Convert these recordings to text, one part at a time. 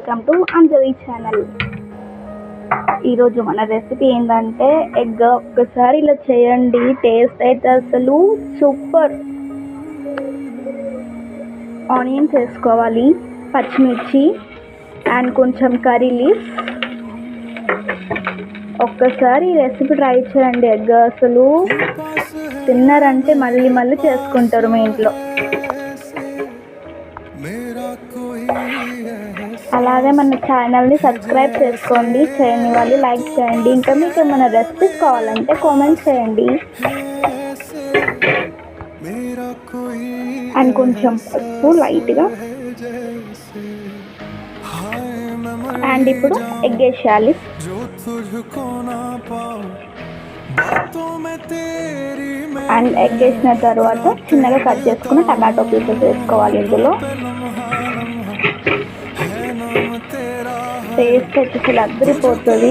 Welcome to Anjali channel. ఈరోజు మన recipe ఏంటంటే ఎగ్. ఒక్కసారి ఇలా చేయండి, టేస్ట్ అయితే అసలు సూపర్. ఆనియన్స్ వేసుకోవాలి, పచ్చిమిర్చి అండ్ కొంచెం కర్రీ లీవ్స్. ఒక్కసారి ఈ రెసిపీ ట్రై చేయండి. ఎగ్ అసలు తిన్నారంటే మళ్ళీ మళ్ళీ చేసుకుంటారు మీ ఇంట్లో. అలాగే మన ఛానల్ని సబ్స్క్రైబ్ చేసుకోండి, చేయని వాళ్ళు లైక్ చేయండి. ఇంకా మీకు ఏమైనా రెసిపీస్ కావాలంటే కామెంట్ చేయండి. అండ్ కొంచెం పసుపు లైట్గా. అండ్ ఇప్పుడు ఎగ్ వేసేయాలి. అండ్ ఎగ్ వేసిన తర్వాత చిన్నగా కట్ చేసుకుని టమాటో పీసెస్ వేసుకోవాలి. ఇందులో టేస్ట్ వచ్చేసి అద్దరిపోతుంది.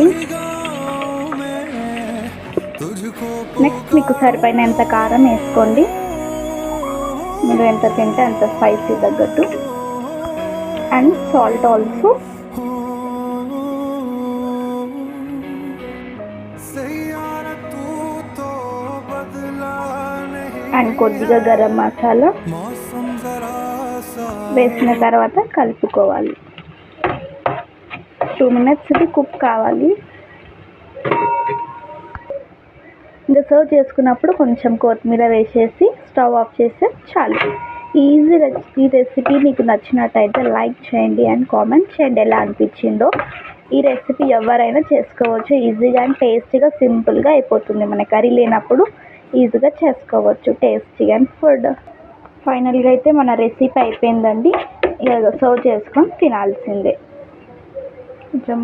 నెక్స్ట్ మీకు సరిపోయినంత కారం వేసుకోండి. మీరు ఎంత తింటే అంత స్పైసీ తగ్గట్టు. And salt also. అండ్ కొద్దిగా గరం మసాలా వేసిన తర్వాత కలుపుకోవాలి. 2 minutes ఇది కుక్ కావాలి. ఇంకా సర్వ్ చేసుకున్నప్పుడు కొంచెం కొత్తిమీర వేసేసి స్టవ్ ఆఫ్ చేస్తే చాలు. ఈజీ ఈ రెసిపీ మీకు నచ్చినట్టయితే లైక్ చేయండి అండ్ కామెంట్ చేయండి ఎలా అనిపించిందో. ఈ రెసిపీ ఎవరైనా చేసుకోవచ్చు, ఈజీగా అండ్ టేస్టీగా సింపుల్గా అయిపోతుంది. మన కర్రీ లేనప్పుడు ఈజీగా చేసుకోవచ్చు టేస్టీగా అండ్ ఫుడ్. ఫైనల్గా అయితే మన రెసిపీ అయిపోయిందండి. ఇక సర్వ్ చేసుకొని తినాల్సిందే. కొంచెం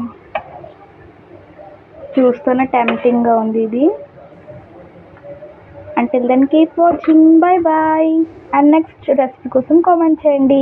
చూస్తూనే టెంప్టింగ్గా ఉంది ఇది. Until then, keep watching. Bye bye. And next recipe కోసం కామెంట్ చేయండి.